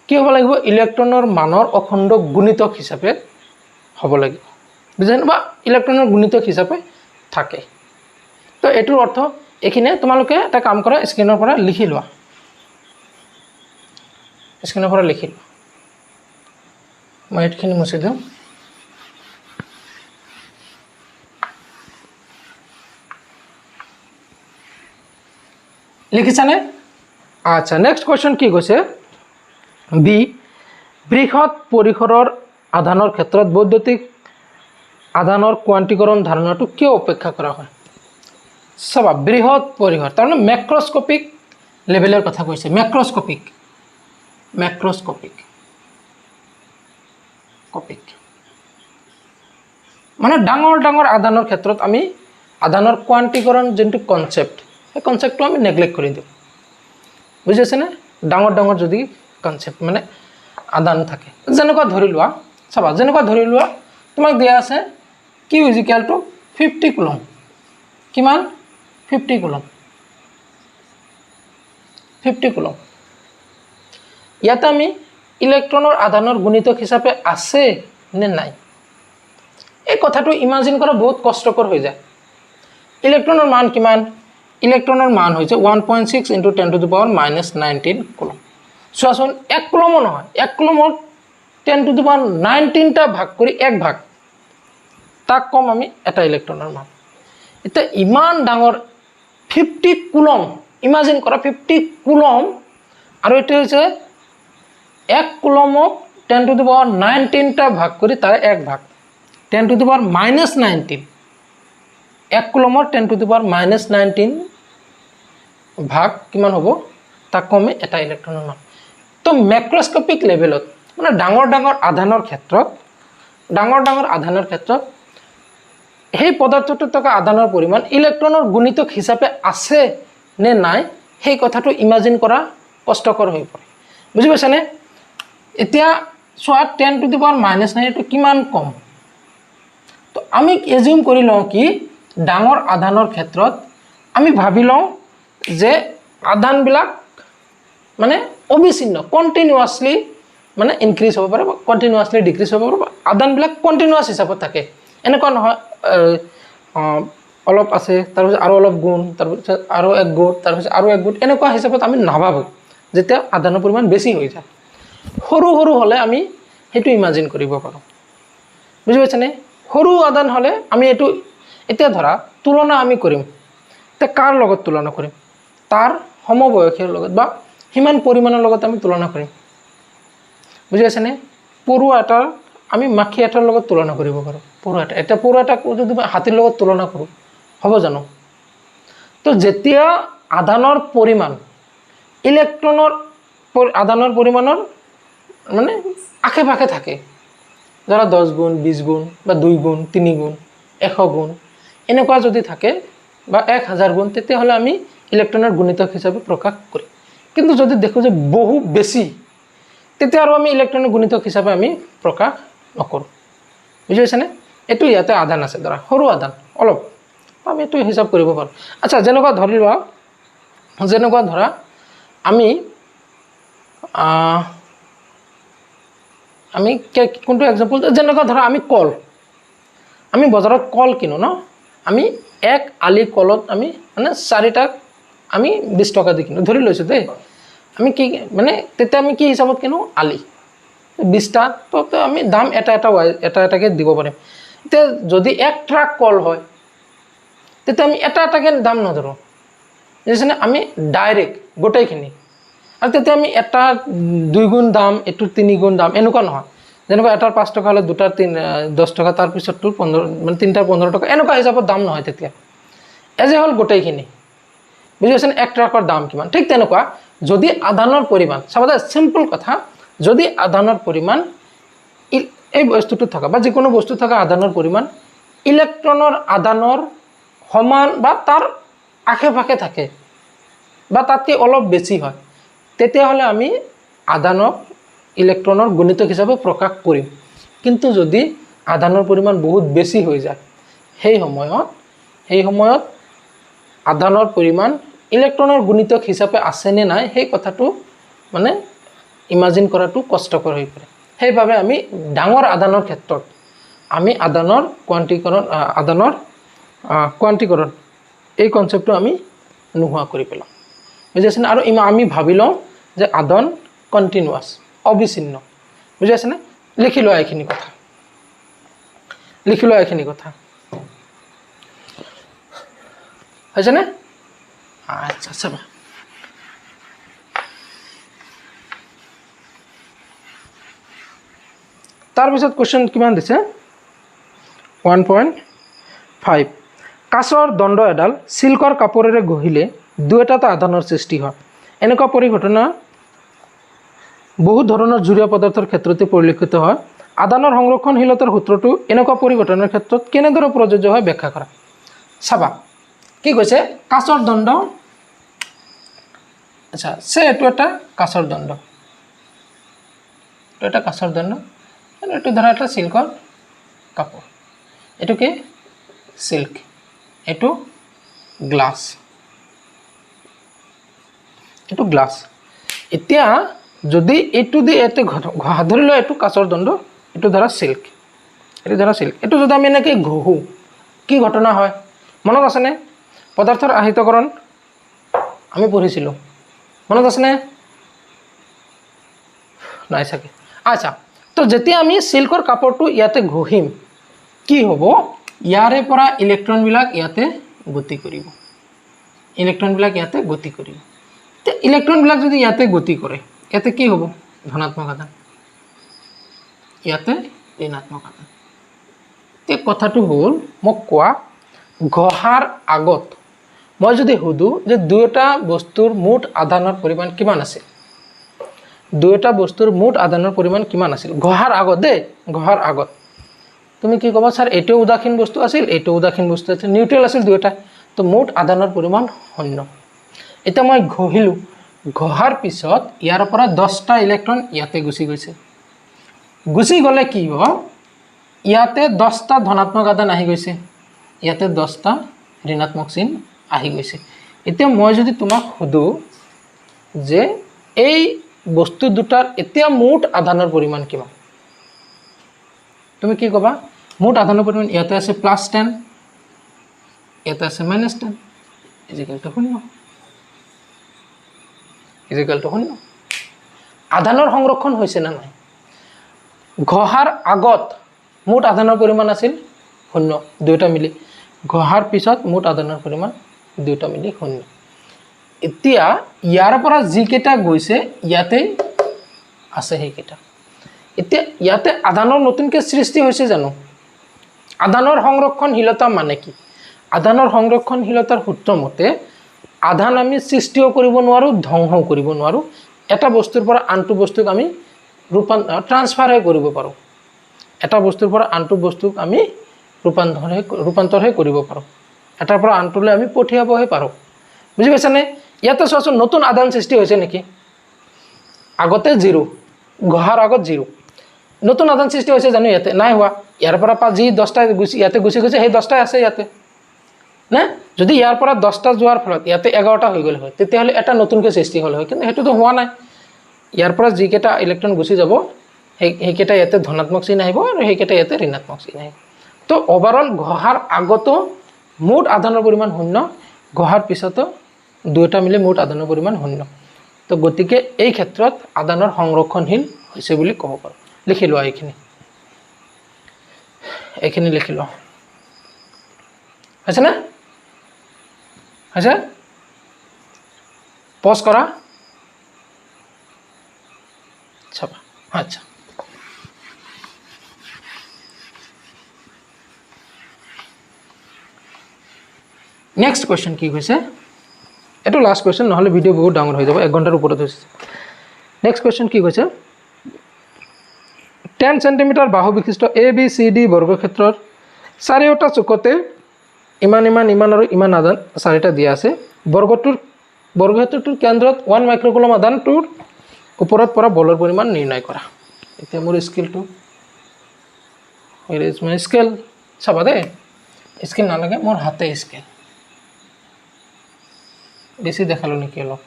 কি হ'ব লাগিব ইলেক্ট্ৰনৰ মানৰ অখণ্ড গুণিতক হিচাপে হ'ব লাগিব বুজিছেনে বা ইলেক্ট্ৰনৰ গুণিতক হিচাপে থাকে তো এটোৰ অৰ্থ এখিনে তোমালোকে এটা কাম কৰা স্ক্ৰিনৰ পৰা লিখি লোৱা স্ক্ৰিনৰ পৰা লিখি লোৱা মই এখিনি মুছি দিম লিখিছানে আচ্ছা নেক্সট কোশ্চেন কি কৈছে বি বৃহৎ পৰিসৰৰ আধানৰ ক্ষেত্ৰত বৈদ্যুতিক আধানৰ কোৱান্টিকৰণ ধাৰণাটো কিয় উপেক্ষা কৰা হয় চাবা বৃহৎ পৰিসৰ তাৰমানে ম্যাক্ৰস্কোপিক লেভেলৰ কথা কৈছে ম্যাক্ৰস্কোপিক মানে ডাঙৰ ডাঙৰ আধানৰ ক্ষেত্ৰত আমি আধানৰ কোৱান্টিকৰণ যোনটো কনসেপ্ট এই কনসেপ্টটো আমি নেগলেক্ট কৰি দিওঁ বুজিছেনে ডাঙৰ ডাঙৰ যদি কনসেপ্ট মানে আধান থাকে যেনেকুৱা ধৰি লোৱা চাবা যেনেকুৱা ধৰি লোৱা তোমাক দিয়া আছে q = 50 কুলম কিমান 50 কুলম ইয়াতে আমি ইলেক্ট্ৰনৰ আধানৰ গুণিতক হিচাপে আছে নে নাই এই কথাটো ইমাজিন কৰা বহুত কষ্টকৰ হৈ যায় ইলেক্ট্ৰনৰ মান কিমান ইলেক্ট্ৰনৰ মান হৈছে 1.6 * 10 to the power -19 কুলম সোৱাচোন 1 কুলমো নহয় 1 কুলমৰ 10 to the power 19 টা ভাগ কৰি 1 ভাগ তাক কম আমি এটা ইলেক্ট্ৰনৰ মান এটা ইমান ডাঙৰ 50 কুলম ইমাজিন কৰা 50 কুলম আৰু এটা হৈছে 1 কুলমক 10 to the power 19 টা ভাগ কৰি তাৰ 1 ভাগ 10 to the power -19 1 কুলমৰ 10 to the power -19 ভাগ কিমান হ'ব তাক কমে এটা ইলেক্ট্ৰনৰ মান তো ম্যাক্ৰস্কোপিক লেভেলত মানে ডাঙৰ ডাঙৰ আধানৰ ক্ষেত্ৰত সেই পদাৰ্থটোত থকা আধানৰ পৰিমাণ ইলেক্ট্ৰনৰ গুণিতক হিচাপে আছে নে নাই সেই কথাটো ইমাজিন কৰা কষ্টকৰ হৈ পৰে বুজি পাইছানে এতিয়া সোৱা 10 to the power -9 এটো কিমান কম তো আমি এজিউম কৰি লওঁ কি ডাঙৰ আধানৰ ক্ষেত্ৰত আমি ভাবি লওঁ যে আধানবিলাক মানে অবিচ্ছিন্ন কন্টিনিউয়াসলি মানে ইনক্ৰিজ হ'ব পাৰে বা কন্টিনিউয়াসলি ডিক্ৰিজ হ'ব পাৰে আধানবিলাক কন্টিনিউয়াস হিচাপত থাকে এনেকুৱা নহয় অলপ আছে তাৰপিছত আৰু অলপ গুণ তাৰপিছত আৰু এক গুণ তাৰপিছত আৰু এক গুণ এনেকুৱা হিচাপত আমি নাভাবো যেতিয়া আধানৰ পৰিমাণ বেছি হৈ যায় সৰু সৰু হলে আমি হেতু ইমাজিন কৰিব পাৰো বুজি পাইছানে সৰু আধান হলে আমি এটো এতিয়া ধৰা তুলনা আমি কৰিম তে কাৰ লগত তুলনা কৰিম তাৰ সমবয়সীৰ লগত বা হিমান পৰিমাণৰ লগত আমি তুলনা কৰিম বুজি পাইছানে পৰু এটা আমি মাখি এটাৰ লগত তুলনা কৰিব পাৰোঁ পৰুৱা এটা এটা পৰুৱা এটাক যদি হাতীৰ লগত তুলনা কৰোঁ হ'ব জানো তো যেতিয়া আধানৰ পৰিমাণ ইলেক্ট্ৰনৰ আধানৰ পৰিমাণৰ মানে আশে পাশে থাকে ধৰা 10 গুণ 20 গুণ বা 2 গুণ 3 গুণ 100 গুণ এনেকুৱা যদি থাকে বা 1000 গুণ তেতিয়াহ'লে আমি ইলেক্ট্ৰনৰ গুণিতক হিচাপে প্ৰকাশ কৰিম কিন্তু যদি দেখো যে বহু বেছি তেতিয়া আৰু আমি ইলেক্ট্ৰনৰ গুণিতক হিচাপে আমি প্ৰকাশ নকৰোঁ বুজি পাইছেনে এইটো ইয়াতে আধান আছে ধৰা সৰু আধান অলপ আমি এইটো হিচাপ কৰিব পাৰোঁ আচ্ছা যেনেকুৱা ধৰি লোৱা যেনেকুৱা ধৰা আমি কোনটো এক্সাম্পল যেনেকুৱা ধৰা আমি কল আমি বজাৰত কল কিনো ন আমি এক আলি কলত আমি মানে 4টা আমি 20 টকা দি কিনো ধৰি লৈছোঁ দেই আমি কি মানে তেতিয়া আমি কি হিচাপত কিনো আলি 20টা তো আমি দাম এটাকে দিব পাৰিম এতিয়া যদি 1 ট্ৰাক কল হয় তেতিয়া আমি এটাকে দাম নধৰোঁ বুজিছেনে আমি ডাইৰেক্ট গোটেইখিনি আৰু তেতিয়া আমি এটা 2 গুণ দাম এইটো 3 গুণ দাম এনেকুৱা নহয় যেনেকুৱা এটাৰ 5 টকা হ'লে দুটাৰ 10 টকা তাৰ পিছতটো 15 মানে 3টাৰ 15 টকা এনেকুৱা হিচাপত দাম নহয় তেতিয়া এজে হ'ল গোটেইখিনি বুজি পাইছেনে 1 ট্ৰাকৰ দাম কিমান ঠিক তেনেকুৱা যদি আধানৰ পৰিমাণ চাবা সিম্পল কথা যদি আধানৰ পৰিমাণ এই বস্তুটো থকা বা যিকোনো বস্তু থকা আধানৰ পৰিমাণ ইলেক্ট্ৰনৰ আধানৰ সমান বা তাৰ আশে পাশে থাকে বা তাতকৈ অলপ বেছি হয় তেতিয়াহ'লে আমি আধানক ইলেক্ট্ৰনৰ গুণিতক হিচাপে প্ৰকাশ কৰিম কিন্তু যদি আধানৰ পৰিমাণ বহুত বেছি হৈ যায় সেই সময়ত আধানৰ পৰিমাণ ইলেক্ট্ৰনৰ গুণিতক হিচাপে আছে নে নাই সেই কথাটো মানে ইমাজিন কৰাটো কষ্টকৰ হৈ পৰে সেইভাবে আমি ডাঙৰ আধানৰ ক্ষেত্ৰত আমি আধানৰ কোৱান্টিকৰণ এই কনসেপ্টটো আমি নোহোৱা কৰি পেলাম বুজি আছে না আৰু আমি ভাবি লওঁ যে আধান কন্টিনিউয়াস অবিচ্ছিন্ন বুজি আছে না লিখি লোৱা এইখিনি কথা হৈছে না আচ্ছা চাবা তাৰ পিছত কোৱেশ্চন কিমান দিছে 1.5 কাঁচৰ দণ্ড এডাল সিল্কৰ কাপোৰেৰে গঢ়িলে দুটা আধানৰ সৃষ্টি হয় এনেকুৱা পৰিঘটনা বহু ধৰণৰ জুৰীয়া পদাৰ্থৰ ক্ষেত্ৰতে পৰিলক্ষিত হয় আধানৰ সংৰক্ষণশীলতাৰ সূত্ৰটো এনেকুৱা পৰিঘটনাৰ ক্ষেত্ৰত কেনেদৰে প্ৰযোজ্য হয় ব্যাখ্যা কৰা চাবা কি কৈছে কাঁচৰ দণ্ড আচ্ছা সে এটো এটা কাঁচৰ দণ্ড এটো ধৰা এটা সিল্কৰ কাপোৰ এটো কি সিল্ক এটো গ্লাস এতিয়া যদি এটো দি এতে ধৰি লও এটো কাঁচৰ দণ্ড এটো ধৰা সিল্ক এটো যদি আমি এনেকৈ ঘহু কি ঘটনা হয় মনত আছে নে পদাৰ্থৰ আহিতকৰণ আমি পঢ়িছিলোঁ মনত আছে নে নাই চাগে আচ্ছা তো যেতিয়া আমি সিল্কৰ কাপোৰটো ইয়াতে ঘহিম কি হ'ব ইয়াৰে পৰা ইলেক্ট্ৰনবিলাক ইয়াতে গতি কৰিব তে ইলেক্ট্ৰনবিলাক যদি ইয়াতে গতি কৰে ইয়াতে কি হ'ব ধনাত্মক আধান ইয়াতে ঋণাত্মক আধান তে কথাটো হ'ল মোক কোৱা ঘহাৰ আগত মই যদি হুদু যে দুটা বস্তুৰ মুঠ আধানৰ পৰিমাণ কিমান আছে ঘহাৰ আগত তুমি কি ক'বা স্যাৰ এটো উদাসীন বস্তু আছিল নিউট্ৰেল আছিল দুটা তো মুঠ আধানৰ পৰিমাণ 0 এটা মই ঘহিলো ঘহাৰ পিছত ইয়াৰ পৰা 10টা ইলেক্ট্ৰন ইয়াতে গুচি গলে কি হ'ব ইয়াতে 10টা ধনাত্মক আধান আহি গৈছে ইয়াতে 10টা ঋণাত্মক চিন আহি গৈছে এতিয়া মই যদি তোমাক হুদু যে এই বস্তু দুটাৰ এতিয়া মুঠ আধানৰ পৰিমাণ কিমান তুমি কি ক'বা মুঠ আধানৰ পৰিমাণ ইয়াতে আছে +10 ইয়াতে আছে -10 0 আধানৰ সংৰক্ষণ হৈছে না নাই ঘহাৰ আগত মুঠ আধানৰ পৰিমাণ আছিল 0 দুটা মিলি ঘহাৰ পিছত মুঠ আধানৰ পৰিমাণ দুটা মিলি 0 এতিয়া ইয়াৰ পৰা যি কেটা গৈছে ইয়াতে আছে সেইকেটা এতিয়া ইয়াতে আধানৰ নতুনকৈ সৃষ্টি হৈছে জানো? আধানৰ সংৰক্ষণশীলতা মানে কি? আধানৰ সংৰক্ষণশীলতাৰ সূত্ৰ মতে আধান আমি সৃষ্টিও কৰিব নোৱাৰোঁ, ধ্বংসও কৰিব নোৱাৰোঁ। এটা বস্তুৰ পৰা আনটো বস্তুক আমি ট্ৰান্সফাৰহে কৰিব পাৰোঁ। এটা বস্তুৰ পৰা আনটো বস্তুক আমি ৰূপান্তৰহে কৰিব পাৰোঁ। এটাৰ পৰা আনটোলৈ আমি পঠিয়াবহে পাৰোঁ। বুজি পাইছানে? ইয়াতে চোৱাচোন নতুন আধান সৃষ্টি হৈছে নেকি? আগতে 0, গঢ়াৰ আগত 0। নতুন আধান সৃষ্টি হৈছে জানো? ইয়াতে নাই হোৱা। ইয়াৰ পৰা যি 10টা ইয়াতে গুচি গৈছে সেই 10টাই আছে ইয়াতে নে? যদি ইয়াৰ পৰা 10টা যোৱাৰ ফলত ইয়াতে 11টা হৈ গ'ল হয়, তেতিয়াহ'লে এটা নতুনকৈ সৃষ্টি হ'ল হয়, কিন্তু সেইটোতো হোৱা নাই। ইয়াৰ পৰা যিকেইটা ইলেক্ট্ৰন গুচি যাব সেইকেইটা ইয়াতে ধনাত্মক চিন আহিব আৰু সেইকেইটা ইয়াতে ঋণাত্মক চিন আহিব। তো অভাৰঅল গঢ়াৰ আগতো মুঠ আধানৰ পৰিমাণ 0, গঢ়াৰ পিছতো দুয়োটা মিলি মুঠ আধানৰ পৰিমাণ 0। তো গতিকে এই ক্ষেত্ৰত আধানৰ সংৰক্ষণশীল হৈছে বুলি ক'ব পাৰোঁ। লিখি লোৱা এইখিনি লিখি লোৱা। হৈছেনে? হৈছে? পজ কৰা। চাবা। আচ্ছা, নেক্সট কুৱেশ্যন কি কৈছে? এইটো লাষ্ট কুৱেশ্যন, নহ'লে ভিডিঅ' বহুত ডাঙৰ হৈ যাব, 1 ঘণ্টাৰ ওপৰত হৈছে। নেক্সট কুৱেশ্যন কি কৈছে? 10 সেণ্টিমিটাৰ বাহু বিশিষ্ট ABCD বৰ্গক্ষেত্ৰৰ চাৰিওটা চুকতে ইমান আৰু ইমান আধান 4টা দিয়া আছে। বৰ্গক্ষেত্ৰটোৰ কেন্দ্ৰত 1 মাইক্ৰকুলম আধানটোৰ ওপৰত পৰা বলৰ পৰিমাণ নিৰ্ণয় কৰা। এতিয়া মোৰ স্কেলটো স্কেল চাবা দেই, স্কেল নালাগে, মোৰ হাতে স্কেল। বেছি দেখালো নেকি অলপ?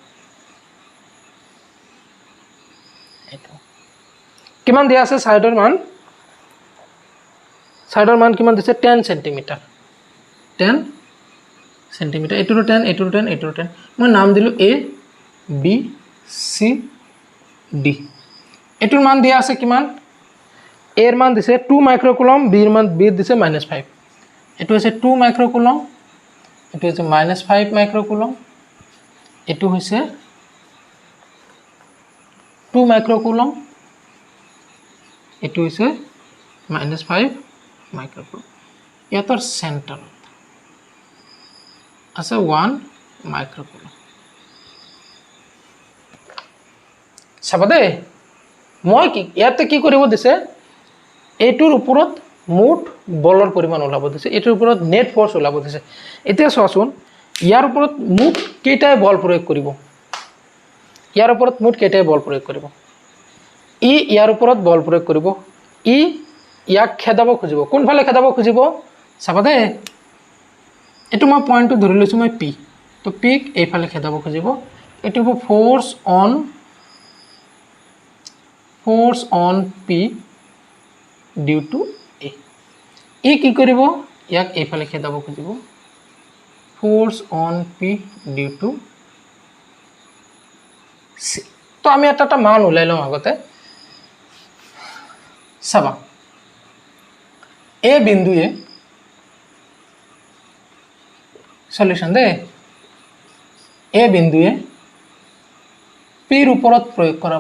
এইটো কিমান দিয়া আছে? ছাইডৰ মান কিমান দিছে? 10 সেণ্টিমিটাৰ। 10 সেণ্টিমিটাৰ। এইটোৰো 10, এইটোৰো 10, এইটোৰো 10। মই নাম দিলোঁ A, B, C, D। এইটোৰ মান দিয়া আছে কিমান? এৰ মান দিছে 2 মাইক্ৰকুলম, বিৰ মান দিছে -5। এইটো হৈছে 2 মাইক্ৰকুলম, এইটো হৈছে -5 মাইক্ৰকুলম, এইটো হৈছে 2 মাইক্ৰকুলম, এইটো হৈছে -5 মাইক্ৰকুলম। ইয়াতৰ চেণ্টাৰত আছে 1 মাইক্ৰকুলম। চাবা দেই, মই ইয়াতে কি কৰিব দিছে? এইটোৰ ওপৰত মুঠ বলৰ পৰিমাণ ওলাব দিছে, এইটোৰ ওপৰত নেট ফ'ৰ্চ ওলাব দিছে। এতিয়া চোৱাচোন, ইয়াৰ ওপৰত মুঠ কেইটাই বল প্ৰয়োগ কৰিব? ইয়াৰ ওপৰত মুঠ কেইটাই বল প্ৰয়োগ কৰিব? ইয়াৰ ওপৰত বল প্ৰয়োগ কৰিব। ইয়াক খেদাব খুজিব। কোনফালে খেদাব খুজিব? চাবা দেই, এইটো মই পইণ্টটো ধৰি লৈছোঁ মই P। তো পিক এইফালে খেদাব খুজিব। এইটো হ'ব force on P due to A। কি কৰিব? ইয়াক এইফালে খেদাব খুজিব। Force on P due to C। তো আমি এটা মান ওলাই লওঁ আগতে। চাবা, এই বিন্দুৱে সলিউশন দেই, এই বিন্দুৱে Pৰ ওপৰত প্ৰয়োগ কৰা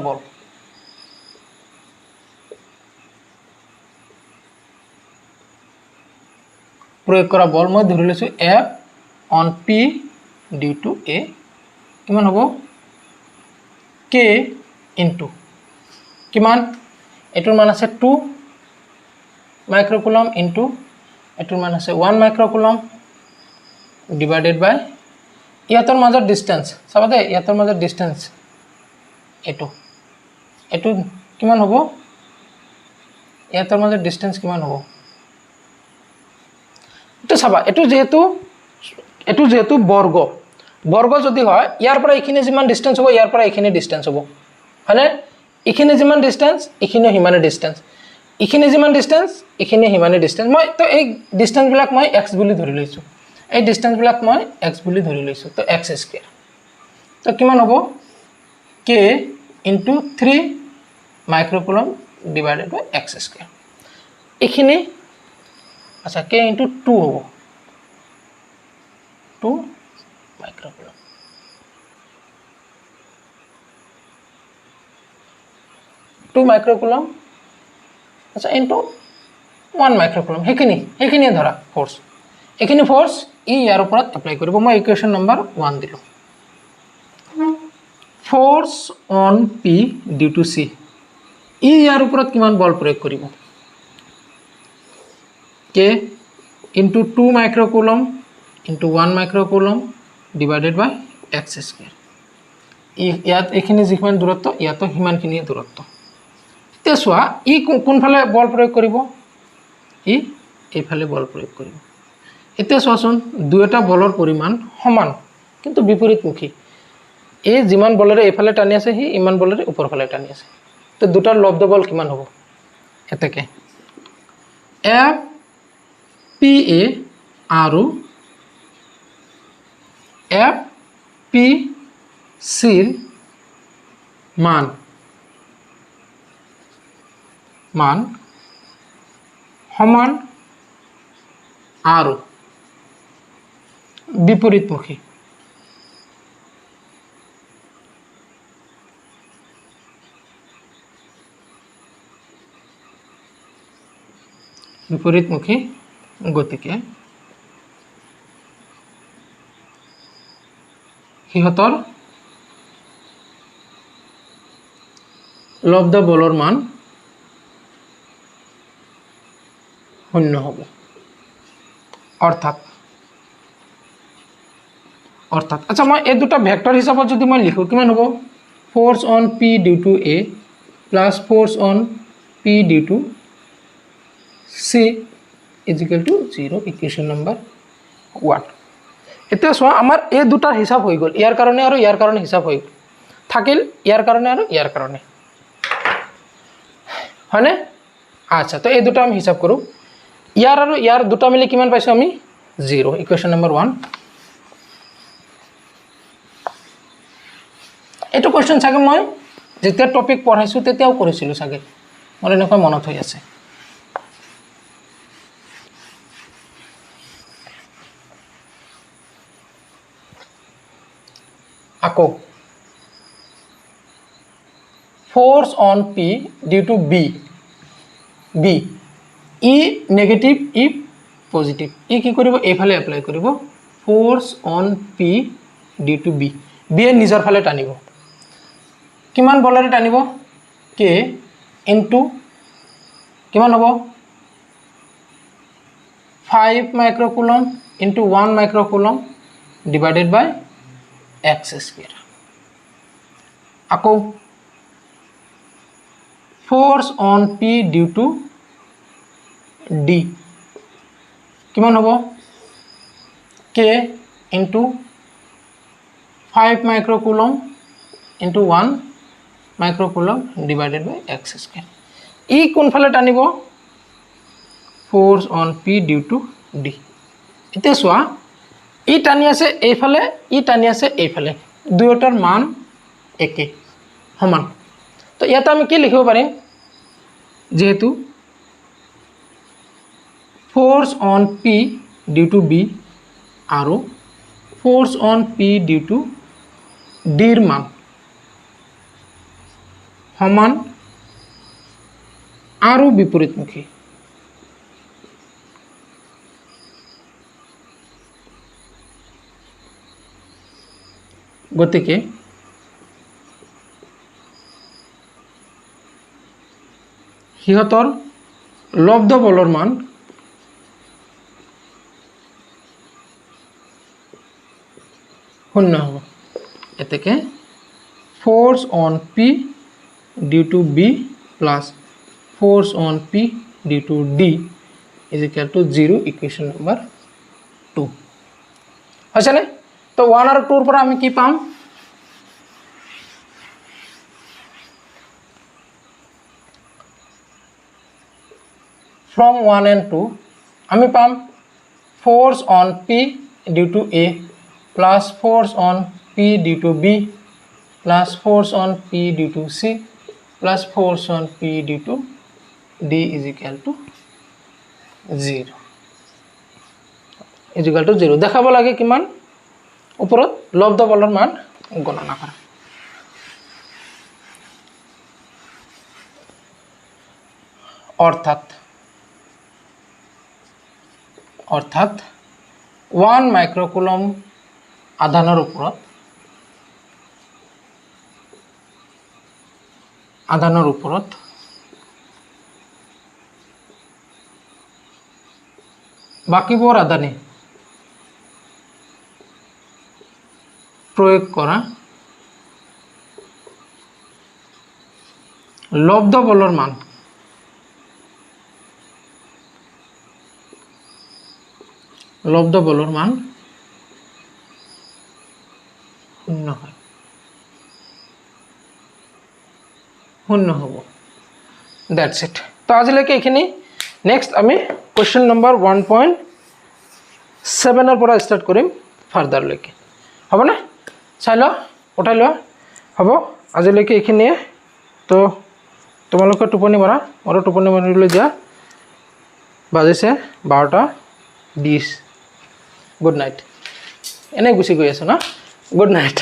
বল। মই ধৰি লৈছোঁ F on P due to A। কিমান হ'ব? K ইনটু কিমান? এইটোৰ মান আছে 2 মাইক্ৰকুলম ইনটু এইটোৰ মান আছে 1 মাইক্ৰকুলম ডিভাইডেড বাই ইয়াতৰ মাজৰ ডিষ্টেঞ্চ। চাবা দেই, ইয়াতৰ মাজৰ ডিষ্টেঞ্চ এইটো কিমান হ'ব? ইয়াতৰ মাজৰ ডিষ্টেঞ্চ কিমান হ'ব? এইটো চাবা, এইটো যিহেতু বৰ্গ যদি হয়, ইয়াৰ পৰা এইখিনি যিমান ডিষ্টেঞ্চ হ'ব, ইয়াৰ পৰা এইখিনি ডিষ্টেঞ্চ হ'ব, হয়নে? এইখিনি যিমান ডিষ্টেঞ্চ, এইখিনিও সিমানে ডিষ্টেঞ্চ, এইখিনি যিমান ডিষ্টেঞ্চ, এইখিনি সিমানে ডিষ্টেঞ্চ। মই তো এই ডিষ্টেঞ্চবিলাক মই x বুলি ধৰি লৈছোঁ। এই ডিষ্টেঞ্চবিলাক মই x বুলি ধৰি লৈছোঁ। তো x স্কুৱেৰ। তো কিমান হ'ব? K ইনটু 3 মাইক্ৰকুলম ডিভাইডেড বাই x স্কুৱেৰ। এইখিনি আচ্ছা, K ইনটু 2 হ'ব, 2 মাইক্ৰকুলম। আচ্ছা ইনটু 1 মাইক্ৰোকুলম সেইখিনিয়ে ধৰা ফ'ৰ্চ এইখিনি ফ'ৰ্চ ইয়াৰ ওপৰত এপ্লাই কৰিব মই ইকুৱেশ্যন নম্বৰ 1 দিলোঁ force on P due to C ইয়াৰ ওপৰত কিমান বল প্ৰয়োগ কৰিব K into 2 microcoulomb into 1 microcoulomb divided by X square ইয়াত এইখিনি যিমান দূৰত্ব ইয়াতো সিমানখিনিয়ে দূৰত্ব এতিয়া চোৱা কোনফালে বল প্ৰয়োগ কৰিব এইফালে বল প্ৰয়োগ কৰিব এতিয়া চোৱাচোন দুয়োটা বলৰ পৰিমাণ সমান কিন্তু বিপৰীতমুখী এই যিমান বলেৰে এইফালে টানি আছে সি ইমান বলেৰে ওপৰফালে টানি আছে তো দুটাৰ লব্ধ বল কিমান হ'ব এতেকে এফ পি এ আৰু এফ পি সিৰ মান সমান আৰু বিপৰীতমুখী গতিকে সিহঁতৰ লব্ধ বলৰ মান শূন্য হ'ব অৰ্থাৎ আচ্ছা মই এই দুটা ভেক্টৰ হিচাপত যদি মই লিখোঁ কিমান হ'ব force on P due to A plus force on P due to C is equal to 0 equation number 1 এতিয়া চোৱা আমাৰ এই দুটাৰ হিচাপ হৈ গ'ল ইয়াৰ কাৰণে আৰু ইয়াৰ কাৰণে হিচাপ হৈ গ'ল থাকিল ইয়াৰ কাৰণে আৰু ইয়াৰ কাৰণে হয়নে আচ্ছা তো এই দুটা আমি হিচাপ কৰোঁ ইয়াৰ আৰু ইয়াৰ দুটা মিলি কিমান পাইছোঁ আমি 0 ইকুৱেশ্যন নম্বৰ 1 এইটো কুৱেশ্যন চাগে মই যেতিয়া টপিক পঢ়াইছোঁ তেতিয়াও কৰিছিলোঁ চাগে মোৰ এনেকুৱা মনত হৈ আছে আকৌ force on P due to B ই নেগেটিভ ই পজিটিভ ই কি কৰিব এইফালে এপ্লাই কৰিব force on P due to B বিয়ে নিজৰ ফালে টানিব কিমান বলেৰে টানিব কে ইনটু কিমান হ'ব 5 microcoulomb into 1 microcoulomb divided by X square আকৌ force on P due to D কিমান হ'ব K into 5 microcoulomb into 1 microcoulomb divided by X square ই কোনফালে টানিব force on P due to D এতিয়া চোৱা ই টানি আছে এইফালে ই টানি আছে এইফালে দুয়োটাৰ মান একে সমান তো ইয়াতে আমি কি লিখিব পাৰিম যেহেতু force on P due to B আৰু force on P due to ডিৰ মান সমান আৰু বিপৰীতমুখী গতিকে সিহঁতৰ লব্ধ বলৰ মান শূন্য হ'ব এতেকে force on P due to B plus force on P due to D is equal to 0 equation number 2 হৈছেনে তো 1 আৰু 2 পৰা আমি কি পাম from 1 and 2 আমি পাম force on P due to A plus force on P due to B plus force on P due to C plus force on P due to D is equal to 0 is equal to 0 দেখাব লাগে কিমান ওপৰত লব্ধ বলৰ মান গণনা কৰা অৰ্থাৎ 1 মাইক্ৰকুলম আধানৰ ওপৰত বাকিবোৰ আধানে প্ৰয়োগ কৰা লব্ধ বলৰ মান শূন্য হয় শূন্য হ'ব দ্যাটস ইট তো আজিলৈকে এইখিনি নেক্সট আমি কোয়েশ্চন নম্বৰ 1.7 ৰ পৰা ষ্টাৰ্ট কৰিম ফাৰ্দাৰলৈকে হ'ব না চাই লোৱা উঠাই লোৱা হ'ব আজিলৈকে এইখিনিয়ে তো তোমালোকে টোপনি মাৰা মোৰো টোপনি মাৰিবলৈ দিয়া বাজিছে 12:20 গুড নাইট এনে গুচি গৈ আছো না গুড নাইট